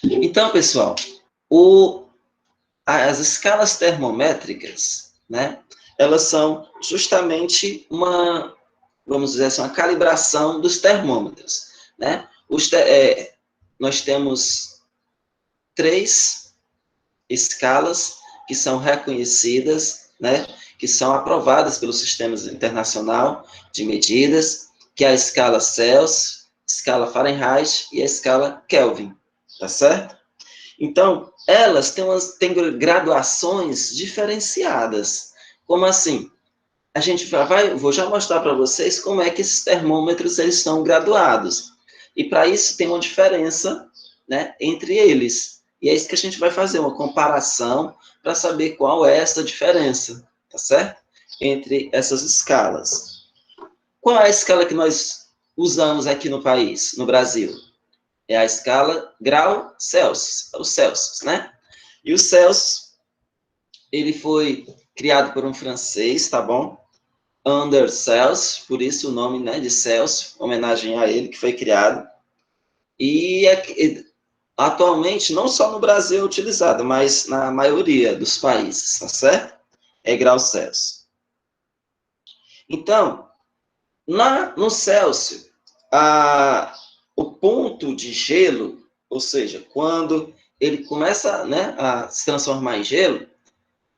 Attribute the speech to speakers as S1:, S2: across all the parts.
S1: Então, pessoal, o, as escalas termométricas, né, elas são justamente uma, vamos dizer assim, uma calibração dos termômetros, né? Nós temos três escalas que são reconhecidas, né, que são aprovadas pelo Sistema Internacional de Medidas, que é a escala Celsius, escala Fahrenheit e a escala Kelvin, tá certo? Então, elas têm graduações diferenciadas. Como assim? A gente vou já mostrar para vocês como é que esses termômetros eles estão graduados. E para isso tem uma diferença, né, entre eles. E é isso que a gente vai fazer, uma comparação para saber qual é essa diferença, tá certo? Entre essas escalas. Qual é a escala que nós usamos aqui no país, no Brasil? É a escala grau Celsius, o Celsius, né? E o Celsius, ele foi criado por um francês, tá bom? Anders Celsius, por isso o nome, né, de Celsius, homenagem a ele que foi criado. E atualmente, não só no Brasil é utilizado, mas na maioria dos países, tá certo? É grau Celsius. Então, no Celsius, o ponto de gelo, ou seja, quando ele começa, né, a se transformar em gelo,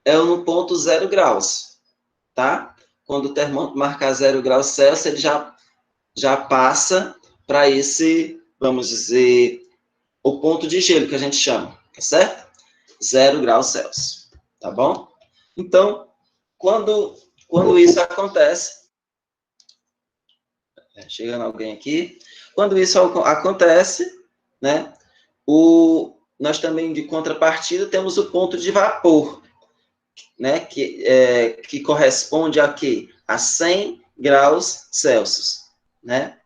S1: é no ponto 0 graus, tá? Quando o termômetro marcar 0 graus Celsius, ele já passa para esse, vamos dizer, o ponto de gelo que a gente chama, tá certo? 0 graus Celsius, tá bom? Então, quando isso acontece, chegando alguém aqui, quando isso acontece, né, nós também, de contrapartida, temos o ponto de vapor, né, que corresponde a quê? A 100 graus Celsius, né?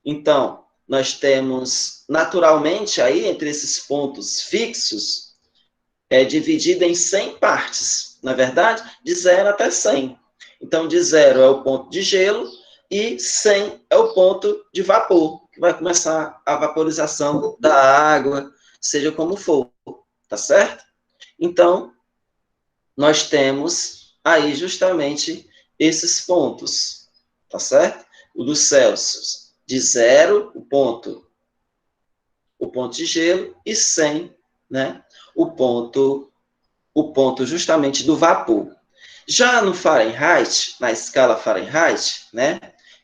S1: Então, nós temos, naturalmente, aí, entre esses pontos fixos, dividido em 100 partes, na verdade, de 0 até 100. Então, de 0 é o ponto de gelo e 100 é o ponto de vapor, que vai começar a vaporização da água, seja como for, tá certo? Então, nós temos aí justamente esses pontos, tá certo? O dos Celsius, de 0, o ponto de gelo, e 100, né? O ponto justamente do vapor. Já no Fahrenheit, na escala Fahrenheit, né?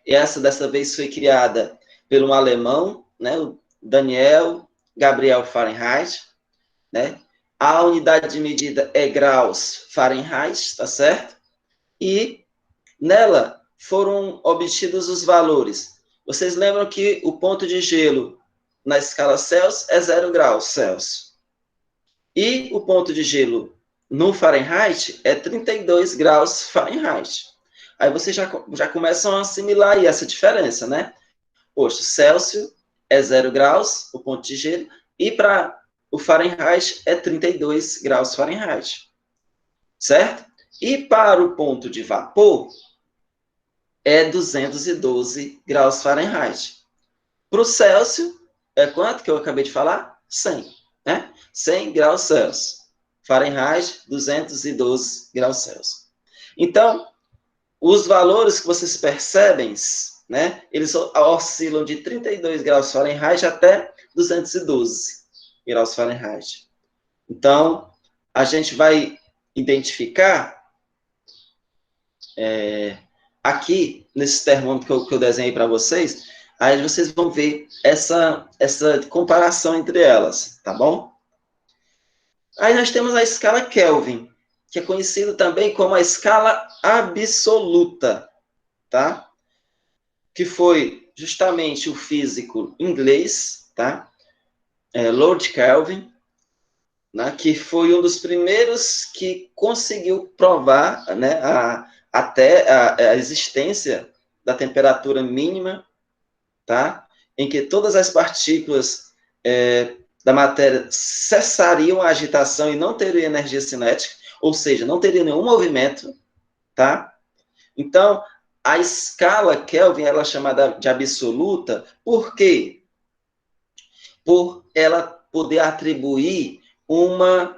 S1: Essa dessa vez foi criada por um alemão, né? O Daniel Gabriel Fahrenheit, né? A unidade de medida é graus Fahrenheit, tá certo? E nela foram obtidos os valores. Vocês lembram que o ponto de gelo na escala Celsius é 0 graus Celsius. E o ponto de gelo no Fahrenheit é 32 graus Fahrenheit. Aí vocês já começam a assimilar aí essa diferença, né? Poxa, Celsius é 0 graus, o ponto de gelo, e para o Fahrenheit é 32 graus Fahrenheit. Certo? E para o ponto de vapor é 212 graus Fahrenheit. Para o Celsius, é quanto que eu acabei de falar? 100, né? 100 graus Celsius. Fahrenheit, 212 graus Celsius. Então, os valores que vocês percebem, né, eles oscilam de 32 graus Fahrenheit até 212 graus Fahrenheit. Então, a gente vai identificar aqui, nesse termômetro que eu desenhei para vocês, aí vocês vão ver essa comparação entre elas, tá bom? Aí nós temos a escala Kelvin, que é conhecida também como a escala absoluta, tá? Que foi justamente o físico inglês, tá? Lord Kelvin, né? Que foi um dos primeiros que conseguiu provar, né, até a existência da temperatura mínima, tá? Em que todas as partículas da matéria cessariam a agitação e não teriam energia cinética, ou seja, não teria nenhum movimento, tá? Então, a escala Kelvin ela é chamada de absoluta, por quê? por ela poder atribuir uma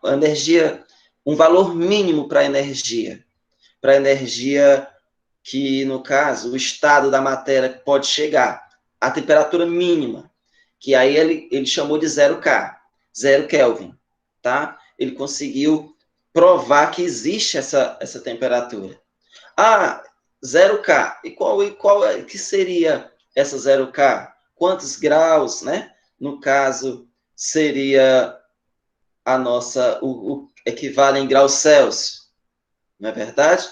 S1: energia, um valor mínimo para a energia que, no caso, o estado da matéria pode chegar, a temperatura mínima, que aí ele chamou de 0K, 0 Kelvin, tá? Ele conseguiu provar que existe essa temperatura. Ah, 0K, e qual que seria essa 0K? Quantos graus, né? No caso, seria o equivale em graus Celsius, não é verdade?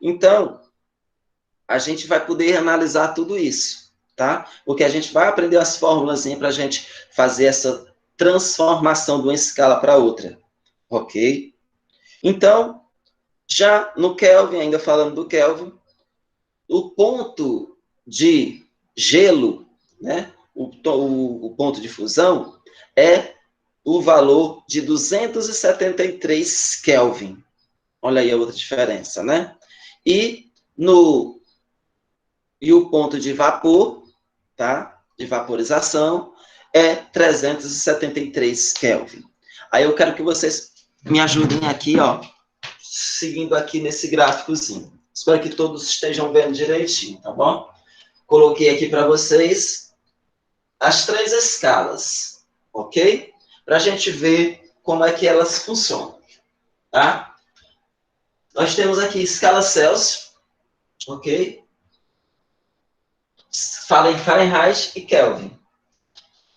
S1: Então, a gente vai poder analisar tudo isso, tá? Porque a gente vai aprender as fórmulas para a gente fazer essa transformação de uma escala para outra, ok? Então, já no Kelvin, ainda falando do Kelvin, o ponto de gelo, né? O ponto de fusão é o valor de 273 Kelvin. Olha aí a outra diferença, né? E o ponto de vapor, tá? De vaporização, é 373 Kelvin. Aí eu quero que vocês me ajudem aqui, ó, seguindo aqui nesse gráficozinho. Espero que todos estejam vendo direitinho, tá bom? Coloquei aqui para vocês as 3 escalas, ok? Para a gente ver como é que elas funcionam, tá? Nós temos aqui escala Celsius, ok? Fala em Fahrenheit e Kelvin.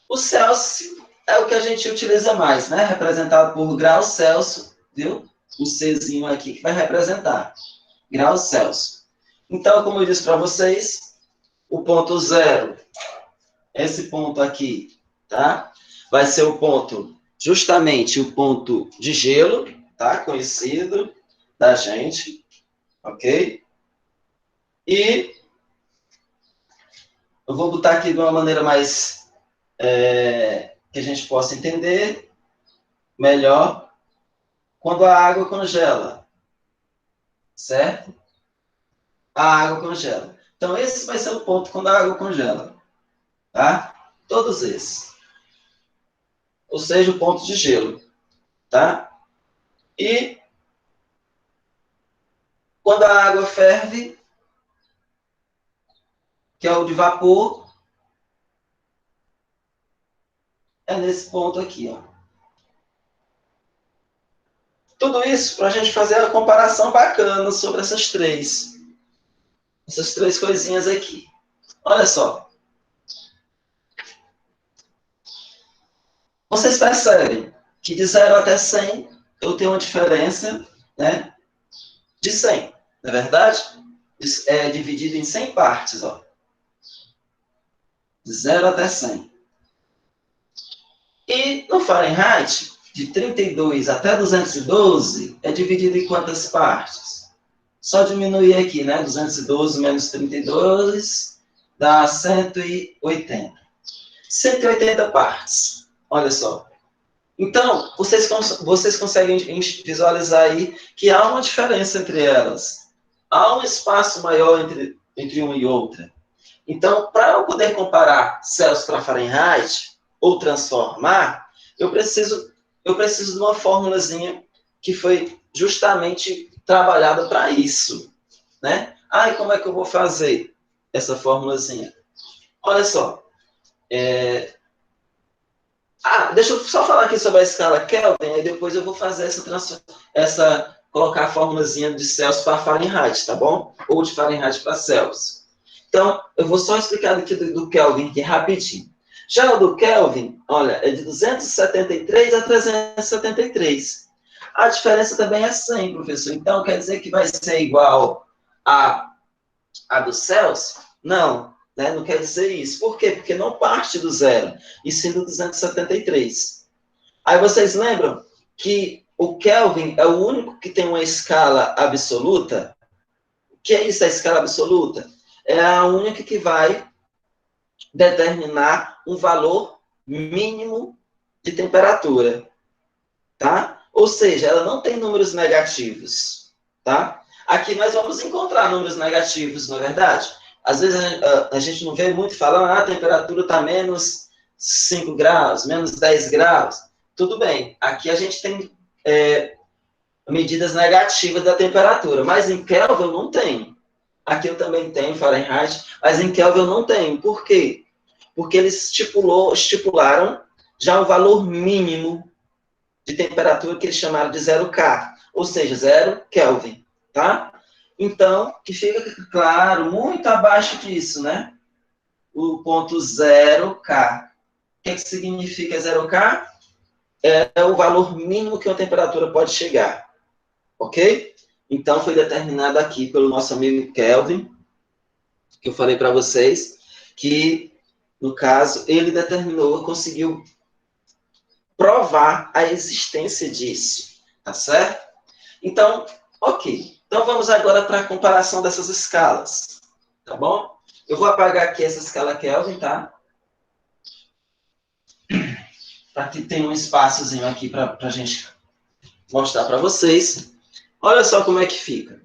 S1: O Celsius é o que a gente utiliza mais, né? Representado por graus Celsius, viu? O Czinho aqui que vai representar graus Celsius. Então, como eu disse para vocês, o ponto 0, esse ponto aqui, tá? Vai ser o ponto, justamente o ponto de gelo, tá? Conhecido da gente, ok? E eu vou botar aqui de uma maneira mais que a gente possa entender melhor. Quando a água congela, certo? A água congela. Então, esse vai ser o ponto quando a água congela, tá? Todos esses. Ou seja, o ponto de gelo, tá? E quando a água ferve, que é o de vapor, é nesse ponto aqui, ó. Tudo isso para a gente fazer a comparação bacana sobre essas três coisinhas aqui. Olha só. Vocês percebem que de 0 até 100 eu tenho uma diferença, né, de 100, não é verdade? É dividido em 100 partes, ó. De 0 até 100. E no Fahrenheit, de 32 até 212, é dividido em quantas partes? Só diminuir aqui, né? 212 menos 32 dá 180. 180 partes. Olha só. Então, vocês conseguem visualizar aí que há uma diferença entre elas. Há um espaço maior entre uma e outra. Então, para eu poder comparar Celsius para Fahrenheit, ou transformar, eu preciso de uma formulazinha que foi justamente trabalhada para isso, né? Ah, e como é que eu vou fazer essa formulazinha? Olha só. Deixa eu só falar aqui sobre a escala Kelvin, e depois eu vou fazer colocar a formulazinha de Celsius para Fahrenheit, tá bom? Ou de Fahrenheit para Celsius. Então, eu vou só explicar aqui do Kelvin aqui rapidinho. Já o do Kelvin, olha, é de 273 a 373. A diferença também é 100, professor. Então, quer dizer que vai ser igual a do Celsius? Não, né? Não quer dizer isso. Por quê? Porque não parte do 0, e sim do 273. Aí vocês lembram que o Kelvin é o único que tem uma escala absoluta? O que é isso, a escala absoluta? É a única que vai determinar um valor mínimo de temperatura, tá? Ou seja, ela não tem números negativos, tá? Aqui nós vamos encontrar números negativos, não é verdade? Às vezes a gente não vê muito falando, a temperatura está menos 5 graus, menos 10 graus. Tudo bem, aqui a gente tem medidas negativas da temperatura, mas em Kelvin eu não tenho. Aqui eu também tenho Fahrenheit, mas em Kelvin eu não tenho. Por quê? Porque eles estipularam já o valor mínimo de temperatura que eles chamaram de 0K, ou seja, 0 Kelvin, tá? Então, que fica claro, muito abaixo disso, né? O ponto 0K. O que significa 0K? É o valor mínimo que uma temperatura pode chegar, ok? Então, foi determinado aqui pelo nosso amigo Kelvin, que eu falei para vocês, que, no caso, ele determinou, conseguiu provar a existência disso, tá certo? Então, ok. Então, vamos agora para a comparação dessas escalas, tá bom? Eu vou apagar aqui essa escala Kelvin, tá? Para que tenha um espaçozinho aqui para a gente mostrar para vocês. Olha só como é que fica.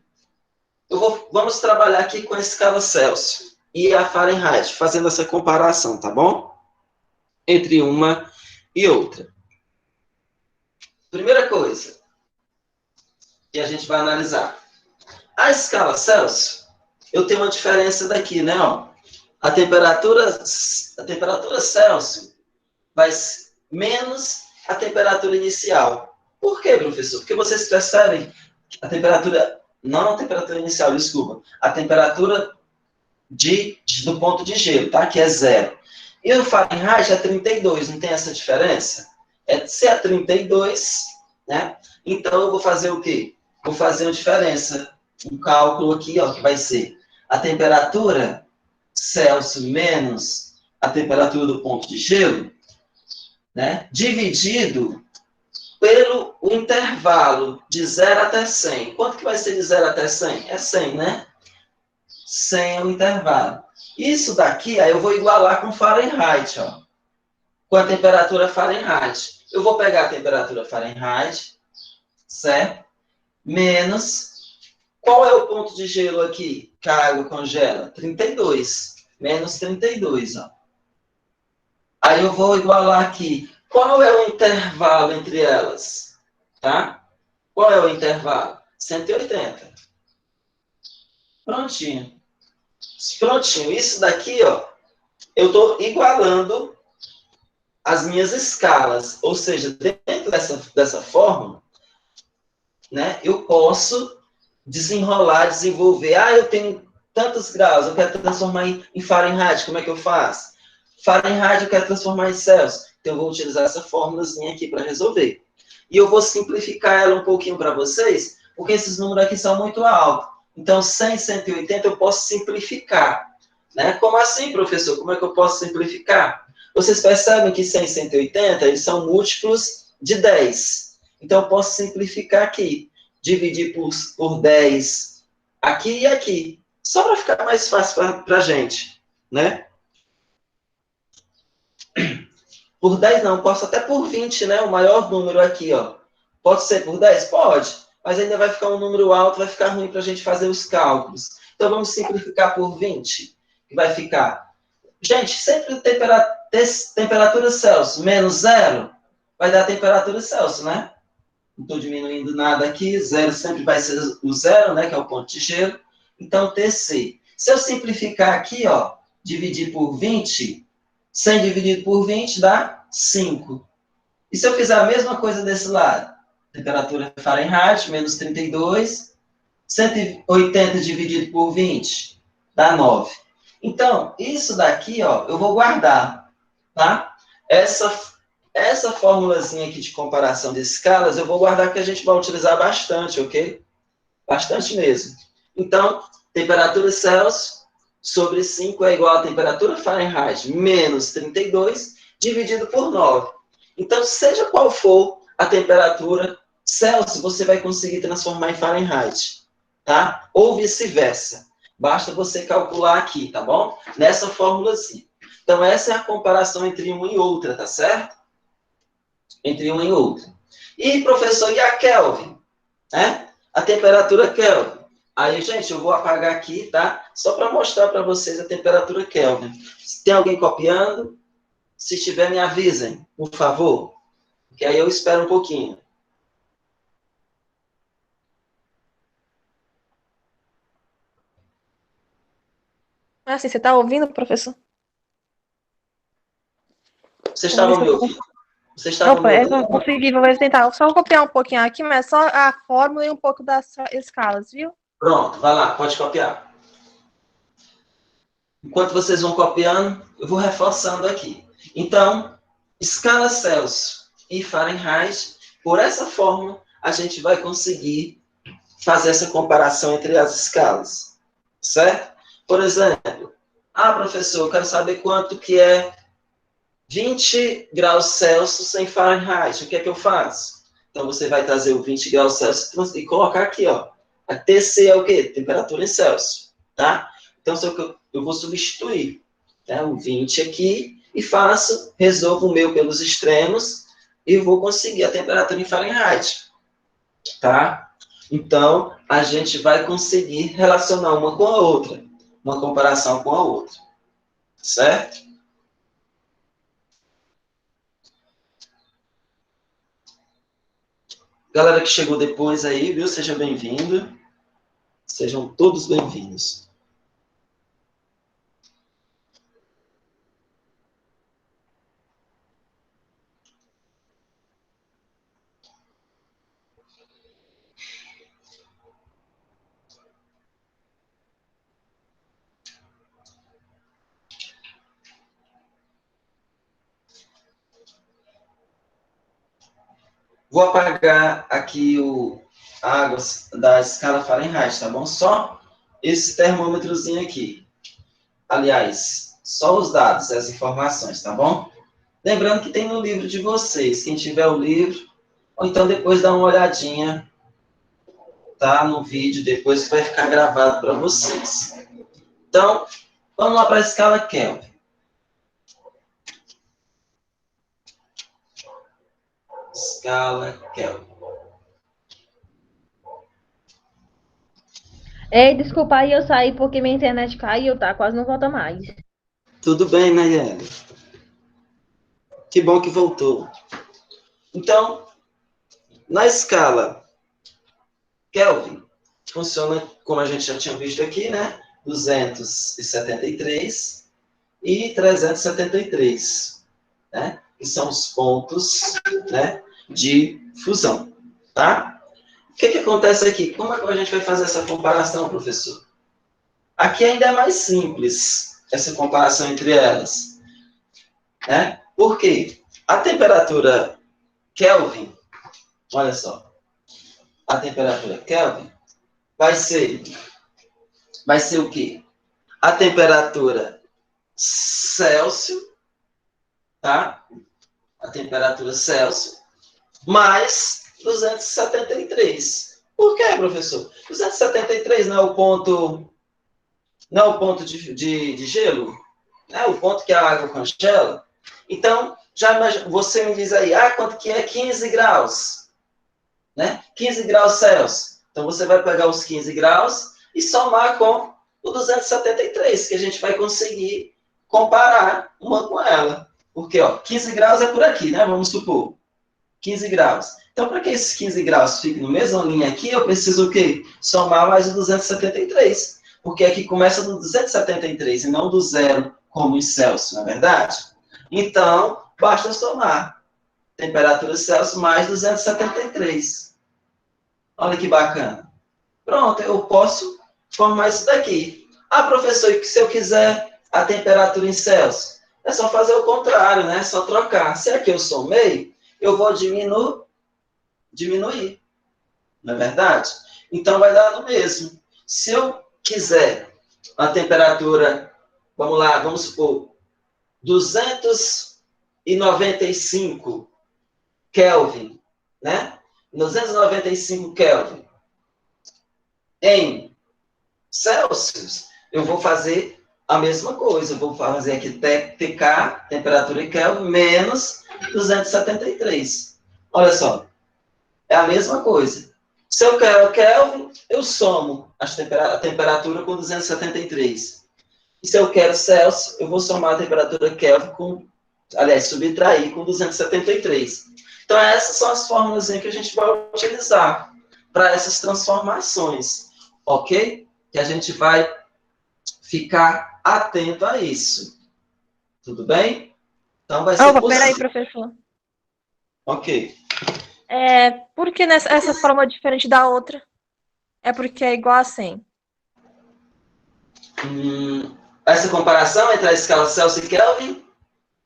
S1: Vamos trabalhar aqui com a escala Celsius e a Fahrenheit, fazendo essa comparação, tá bom? Entre uma e outra. Primeira coisa que a gente vai analisar. A escala Celsius, eu tenho uma diferença daqui, né? Ó. A temperatura Celsius vai menos a temperatura inicial. Por quê, professor? Porque vocês percebem a temperatura, não a temperatura inicial, desculpa, a temperatura do ponto de gelo, tá? Que é 0. E o Fahrenheit é 32, não tem essa diferença? Se é 32, né? Então eu vou fazer o quê? Vou fazer uma diferença, um cálculo aqui, ó, que vai ser a temperatura Celsius menos a temperatura do ponto de gelo, né? Dividido pelo o intervalo de 0 até 100. Quanto que vai ser de 0 até 100? É 100, né? 100 é o intervalo. Isso daqui, aí eu vou igualar com Fahrenheit, ó. Com a temperatura Fahrenheit. Eu vou pegar a temperatura Fahrenheit, certo? Menos, qual é o ponto de gelo aqui que a água congela? 32. Menos 32, ó. Aí eu vou igualar aqui. Qual é o intervalo entre elas? Tá? Qual é o intervalo? 180. Prontinho. Prontinho. Isso daqui, ó, eu estou igualando as minhas escalas. Ou seja, dentro dessa fórmula, né, eu posso desenvolver. Eu tenho tantos graus, eu quero transformar em Fahrenheit, como é que eu faço? Fahrenheit eu quero transformar em Celsius. Então, eu vou utilizar essa fórmulazinha aqui para resolver. E eu vou simplificar ela um pouquinho para vocês, porque esses números aqui são muito altos. Então, 100, 180 eu posso simplificar. Né? Como assim, professor? Como é que eu posso simplificar? Vocês percebem que 100 e 180 eles são múltiplos de 10. Então, eu posso simplificar aqui. Dividir por 10 aqui e aqui. Só para ficar mais fácil para a gente. Né? Por 10 não, posso até por 20, né? O maior número aqui, ó. Pode ser por 10? Pode. Mas ainda vai ficar um número alto, vai ficar ruim para a gente fazer os cálculos. Então, vamos simplificar por 20. Que vai ficar... Gente, sempre temperatura Celsius menos 0 vai dar temperatura Celsius, né? Não estou diminuindo nada aqui. 0 sempre vai ser o 0, né? Que é o ponto de gelo. Então, TC. Se eu simplificar aqui, ó, dividir por 20... 100 dividido por 20 dá 5. E se eu fizer a mesma coisa desse lado? Temperatura Fahrenheit, menos 32. 180 dividido por 20 dá 9. Então, isso daqui, ó, eu vou guardar, tá? Essa formulazinha aqui de comparação de escalas, eu vou guardar que a gente vai utilizar bastante, ok? Bastante mesmo. Então, temperatura Celsius sobre 5 é igual a temperatura Fahrenheit menos 32 dividido por 9. Então, seja qual for a temperatura Celsius, você vai conseguir transformar em Fahrenheit, tá? Ou vice-versa. Basta você calcular aqui, tá bom? Nessa fórmulazinha. Então, essa é a comparação entre uma e outra, tá certo? Entre uma e outra. E, professor, e a Kelvin? Né? A temperatura Kelvin. Aí, gente, eu vou apagar aqui, tá? Só para mostrar para vocês a temperatura Kelvin. Se tem alguém copiando, se tiver, me avisem, por favor. Que aí eu espero um pouquinho.
S2: Ah, sim, você está ouvindo, professor?
S1: Vocês
S2: Vamos ver
S1: estavam
S2: se
S1: me
S2: eu
S1: ouvindo? Vocês estavam me
S2: Opa, eu
S1: ouvindo?
S2: consegui, vou tentar. Só copiar um pouquinho aqui, mas só a fórmula e um pouco das escalas, viu?
S1: Pronto, vai lá, pode copiar. Enquanto vocês vão copiando, eu vou reforçando aqui. Então, escala Celsius e Fahrenheit, por essa fórmula, a gente vai conseguir fazer essa comparação entre as escalas, certo? Por exemplo, professor, eu quero saber quanto que é 20 graus Celsius em Fahrenheit. O que é que eu faço? Então, você vai trazer o 20 graus Celsius e colocar aqui, ó. A TC é o quê? Temperatura em Celsius, tá? Então, eu vou substituir, né, o 20 aqui e resolvo o meu pelos extremos e vou conseguir a temperatura em Fahrenheit, tá? Então, a gente vai conseguir relacionar uma com a outra, uma comparação com a outra, certo? Galera que chegou depois aí, viu? Seja bem-vindo. Sejam todos bem-vindos. Vou apagar aqui a água da escala Fahrenheit, tá bom? Só esse termômetrozinho aqui. Aliás, só os dados, as informações, tá bom? Lembrando que tem no livro de vocês. Quem tiver o livro, ou então depois dá uma olhadinha, tá? No vídeo, depois que vai ficar gravado para vocês. Então, vamos lá para a escala Kelvin. Escala Kelvin.
S3: Ei, desculpa aí, eu saí porque minha internet caiu, tá? Quase não volta mais.
S1: Tudo bem, Nayeli? Que bom que voltou. Então, na escala Kelvin, funciona como a gente já tinha visto aqui, né? 273 e 373, né? Que são os pontos, né, de fusão, tá? O que que acontece aqui? Como é que a gente vai fazer essa comparação, professor? Aqui ainda é mais simples essa comparação entre elas, né? Por quê? A temperatura Kelvin, olha só, a temperatura Kelvin vai ser o quê? A temperatura Celsius, tá? A temperatura Celsius, mais 273. Por quê, professor? 273 não é o ponto, de gelo? Não é o ponto que a água congela? Então, já imagina, você me diz aí, quanto que é 15 graus? Né? 15 graus Celsius. Então, você vai pegar os 15 graus e somar com o 273, que a gente vai conseguir comparar uma com ela. Porque, 15 graus é por aqui, né? Vamos supor. 15 graus. Então, para que esses 15 graus fiquem na mesma linha aqui, eu preciso o quê? Somar mais o 273. Porque aqui começa do 273 e não do zero, como em Celsius, não é verdade? Então, basta somar. Temperatura Celsius mais 273. Olha que bacana. Pronto, eu posso formar isso daqui. Professor, e se eu quiser a temperatura em Celsius? É só fazer o contrário, né? É só trocar. Se aqui eu somei, eu vou diminuir. Não é verdade? Então, vai dar no mesmo. Se eu quiser a temperatura, vamos lá, vamos supor, 295 Kelvin, né? 295 Kelvin em Celsius, eu vou fazer a mesma coisa. Eu vou fazer aqui TK, temperatura em Kelvin, menos 273. Olha só, é a mesma coisa. Se eu quero Kelvin, eu somo a temperatura com 273. E se eu quero Celsius, eu vou somar a temperatura Kelvin com, aliás, subtrair com 273. Então, essas são as fórmulas que a gente vai utilizar para essas transformações, ok? Que a gente vai ficar atento a isso. Tudo bem? Então, vai ser possível.
S2: Peraí, professor.
S1: Ok.
S2: Por que essa forma é diferente da outra? É porque é igual a 100.
S1: Essa comparação entre a escala Celsius e Kelvin,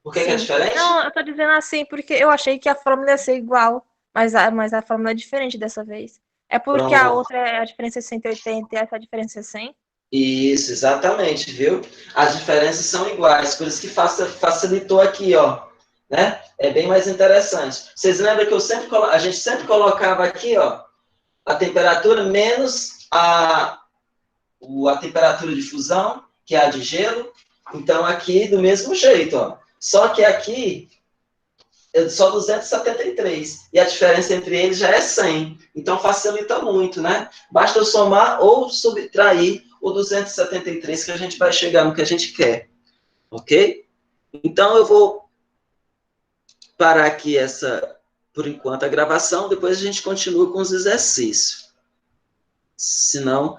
S1: por que é diferente?
S2: Não, eu tô dizendo assim porque eu achei que a fórmula ia ser igual, mas a fórmula é diferente dessa vez. É porque a outra, a diferença é 180 e essa diferença é 100?
S1: Isso, exatamente, viu? As diferenças são iguais, por isso que facilitou aqui, ó, né? É bem mais interessante. Vocês lembram que a gente sempre colocava aqui, ó, a temperatura menos a temperatura de fusão, que é a de gelo. Então, aqui, do mesmo jeito, ó. Só que aqui, é só 273. E a diferença entre eles já é 100. Então, facilita muito, né? Basta eu somar ou subtrair o 273, que a gente vai chegar no que a gente quer. Ok? Então, eu vou parar aqui por enquanto, a gravação. Depois a gente continua com os exercícios. Senão,